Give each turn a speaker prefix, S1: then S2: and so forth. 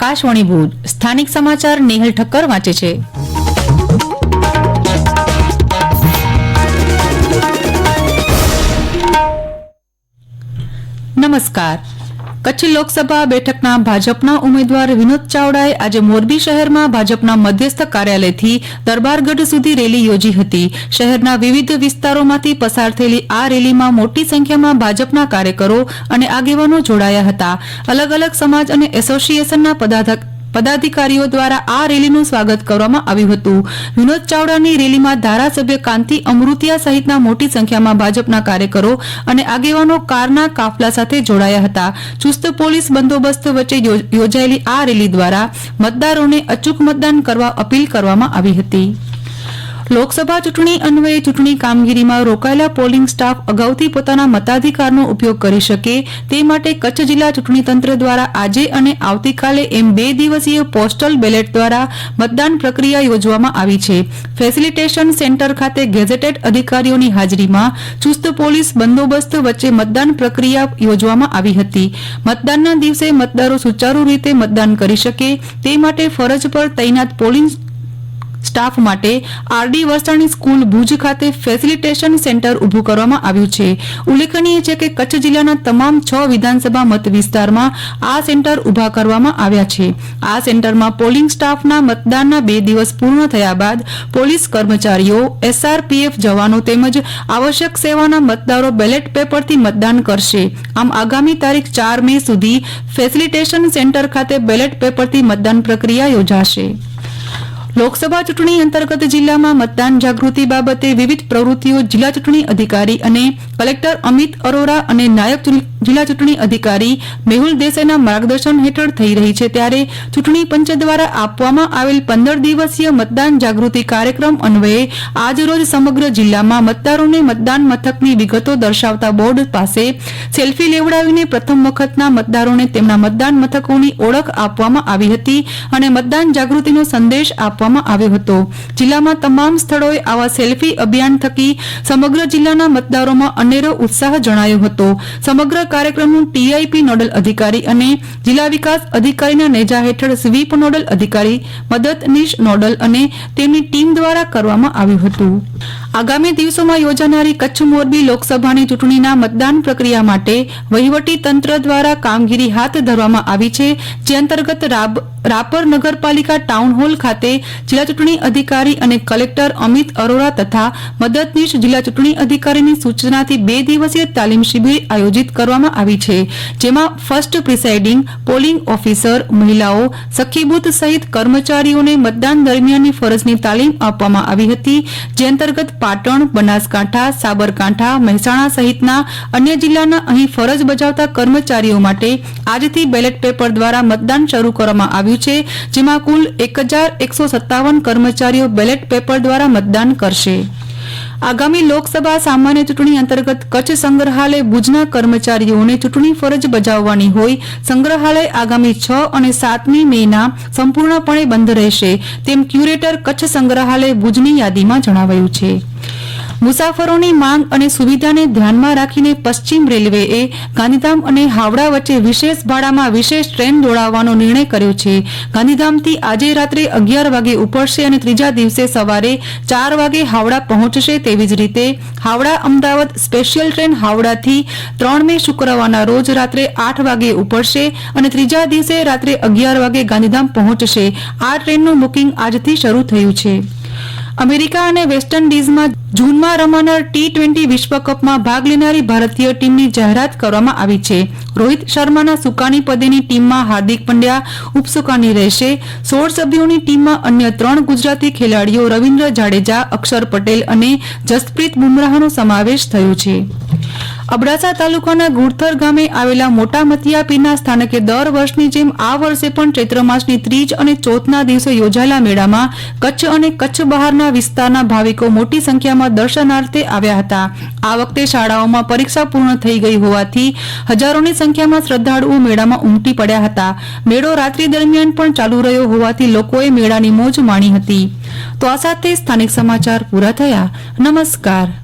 S1: આકાશવાણી ભુજ સ્થાનિક સમાચાર નેહલ ઠક્કર વાંચે છે। નમસ્કાર। કચ્છ લોકસભા બેઠકના ભાજપના ઉમેદવાર વિનોદ ચાવડાએ આજે મોરબી શહેરમાં ભાજપના મધ્યસ્થ કાર્યાલયથી દરબારગઢ સુધી રેલી યોજી હતી। શહેરના વિવિધ વિસ્તારોમાંથી પસાર થયેલી આ રેલીમાં મોટી સંખ્યામાં ભાજપના કાર્યકરો અને આગેવાનો જોડાયા હતા। અલગ અલગ સમાજ અને એસોસિએશનના પદાધિકારીઓ દ્વારા આ રેલીનું સ્વાગત કરવામાં આવ્યું હતું। વિનોદ ચાવડાની રેલીમાં ધારાસભ્ય કાંતિ અમૃતિયા સહિતના મોટી સંખ્યામાં ભાજપના કાર્યકરો અને આગેવાનો કારના કાફલા સાથે જોડાયા હતા। ચુસ્ત પોલીસ બંદોબસ્ત વચ્ચે યોજાયેલી આ રેલી દ્વારા મતદારોને અચૂક મતદાન કરવા અપીલ કરવામાં આવી હતી। લોકસભા ચૂંટણી અન્વયે ચૂંટણી કામગીરીમાં રોકાયેલા પોલિંગ સ્ટાફ અગાઉથી પોતાના મતાધિકારનો ઉપયોગ કરી શકે તે માટે કચ્છ જિલ્લા ચૂંટણી તંત્ર દ્વારા આજે અને આવતીકાલે એમ 2 દિવસીય પોસ્ટલ બેલેટ દ્વારા મતદાન પ્રક્રિયા યોજવામાં આવી છે। ફેસિલિટેશન સેન્ટર ખાતે ગેઝેટેડ અધિકારીઓની હાજરીમાં ચુસ્ત પોલીસ બંદોબસ્ત વચ્ચે મતદાન પ્રક્રિયા યોજવામાં આવી હતી। મતદાનના દિવસે મતદારો સુચારુ રીતે મતદાન કરી શકે તે માટે ફરજ પર તૈનાત પોલિંગ સ્ટાફ માટે આરડી વરસાણી સ્કૂલ ભુજ ખાતે ફેસિલિટેશન સેન્ટર ઉભું કરવામાં આવ્યું છે। ઉલ્લેખનીય છે કે કચ્છ જિલ્લાના તમામ 6 વિધાનસભા મત વિસ્તારમાં આ સેન્ટર ઉભા કરવામાં આવ્યા છે। આ સેન્ટરમાં પોલિંગ સ્ટાફના મતદાનના 2 દિવસ પૂર્ણ થયા બાદ પોલીસ કર્મચારીઓ, એસઆરપીએફ જવાનો તેમજ આવશ્યક સેવાના મતદારો બેલેટ પેપરથી મતદાન કરશે। આમ આગામી તારીખ 4 મે સુધી ફેસિલિટેશન સેન્ટર ખાતે બેલેટ પેપરથી મતદાન પ્રક્રિયા યોજાશે। લોકસભા ચૂંટણી અંતર્ગત જિલ્લામાં મતદાન જાગૃતિ બાબતે વિવિધ પ્રવૃત્તિઓ જિલ્લા ચૂંટણી અધિકારી અને કલેક્ટર અમિત અરોરા અને નાયબ જિલ્લા ચૂંટણી અધિકારી મેહુલ દેસાઈના માર્ગદર્શન હેઠળ થઈ રહી છે। ત્યારે ચૂંટણી પંચ દ્વારા આપવામાં આવેલ 15 દિવસીય મતદાન જાગૃતિ કાર્યક્રમ અન્વયે આજરોજ સમગ્ર જિલ્લામાં મતદારોને મતદાન મથકની વિગતો દર્શાવતા બોર્ડ પાસે સેલ્ફી લેવડાવીને પ્રથમ વખતના મતદારોને તેમના મતદાન મથકોની ઓળખ આપવામાં આવી હતી અને મતદાન જાગૃતિનો સંદેશ આપવામાં આવ્યો હતો। જિલ્લામાં તમામ સ્થળોએ આવા સેલ્ફી અભિયાન થકી સમગ્ર જિલ્લાના મતદારોમાં અનેરો ઉત્સાહ જણાયો હતો। સમગ્ર કાર્યક્રમનું ટીઆઈપી નોડલ અધિકારી અને જિલ્લા વિકાસ અધિકારીના નેજા હેઠળ સ્વીપ નોડલ અધિકારી, મદદનીશ નોડલ અને તેમની ટીમ દ્વારા કરવામાં આવ્યું હતું। આગામી દિવસોમાં યોજાનારી કચ્છ મોરબી લોકસભાની ચૂંટણીના મતદાન પ્રક્રિયા માટે વહીવટી તંત્ર દ્વારા કામગીરી હાથ ધરવામાં આવી છે। જે અંતર્ગત રાપર નગરપાલિકા ટાઉન હોલ ખાતે જિલ્લા ચૂંટણી અધિકારી અને કલેક્ટર અમિત અરોરા તથા મદદનીશ જિલ્લા ચૂંટણી અધિકારીની સૂચનાથી 2 દિવસીય તાલીમ શિબિર આયોજિત કરવામાં આવી છે। જેમાં ફર્સ્ટ પ્રિસાઇડિંગ પોલિંગ ઓફિસર, મહિલાઓ, સખી બૂથ સહિત કર્મચારીઓને મતદાન દરમિયાનની ફરજની તાલીમ આપવામાં આવી હતી। જે અંતર્ગત પાટણ, બનાસકાંઠા, સાબરકાંઠા, મહેસાણા સહિતના અન્ય જિલ્લાના અહીં ફરજ બજાવતા કર્મચારીઓ માટે આજથી બેલેટ પેપર દ્વારા મતદાન શરૂ કરવામાં આવ્યું છે। જેમાં કુલ 1157 કર્મચારીઓ બેલેટ પેપર દ્વારા મતદાન કરશે। આગામી લોકસભા સામાન્ય ચૂંટણી અંતર્ગત કચ્છ સંગ્રહાલય ભુજના કર્મચારીઓને ચૂંટણી ફરજ બજાવવાની હોય સંગ્રહાલય આગામી 6 અને 7મી મેના સંપૂર્ણપણે બંધ રહેશે તેમ ક્યુરેટર કચ્છ સંગ્રહાલય ભુજની યાદીમાં જણાવાયું છે। મુસાફરોની માંગ અને સુવિધાને ધ્યાનમાં રાખીને પશ્ચિમ રેલવેએ ગાંધીધામ અને હાવડા વચ્ચે વિશેષ ભાડામાં વિશેષ ટ્રેન દોડાવવાનો નિર્ણય કર્યો છે। ગાંધીધામથી આજે રાત્રે 11 વાગે ઉપડશે અને ત્રીજા દિવસે સવારે 4 વાગે હાવડા પહોંચશે। તેવી જ રીતે હાવડા અમદાવાદ સ્પેશિયલ ટ્રેન હાવડાથી 3 મે શુક્રવારના રોજ રાત્રે 8 વાગે ઉપડશે અને ત્રીજા દિવસે રાત્રે 11 વાગે ગાંધીધામ પહોંચશે। આ ટ્રેનનું બુકિંગ આજથી શરૂ થયું છે। અમેરિકા અને વેસ્ટ ઇન્ડિઝમાં જૂનમાં રમાનાર T20 વિશ્વકપમાં ભાગ લેનારી ભારતીય ટીમની જાહેરાત કરવામાં આવી છે। રોહિત શર્માના સુકાની પદેની ટીમમાં હાર્દિક પંડ્યા ઉપસુકાની રહેશે। 16 સભ્યોની ટીમમાં અન્ય 3 ગુજરાતી ખેલાડીઓ રવિન્દ્ર જાડેજા, અક્ષર પટેલ અને જસપ્રીત બુમરાહનો સમાવેશ થયો છે। અબડાસા તાલુકાના ગુડથર ગામે આવેલા મોટા મતિયા પીરના સ્થાનકે દર વર્ષની જેમ આ વર્ષે પણ ચૈત્ર માસની ત્રીજ અને ચોથના દિવસે યોજાયેલા મેળામાં કચ્છ અને કચ્છ બહારના વિસ્તારના ભાવિકો મોટી સંખ્યામાં દર્શનાર્થે આવ્યા હતા। આ વખતે શાળાઓમાં પરીક્ષા પૂર્ણ થઈ ગઈ હોવાથી હજારોની સંખ્યામાં શ્રદ્ધાળુઓ મેળામાં ઉમટી પડ્યા હતા। મેળો રાત્રિ દરમિયાન પણ ચાલુ રહ્યો હોવાથી લોકોએ મેળાની મોજ માણી હતી। તો આ સાથે સ્થાનિક સમાચાર પૂરા થયા। નમસ્કાર।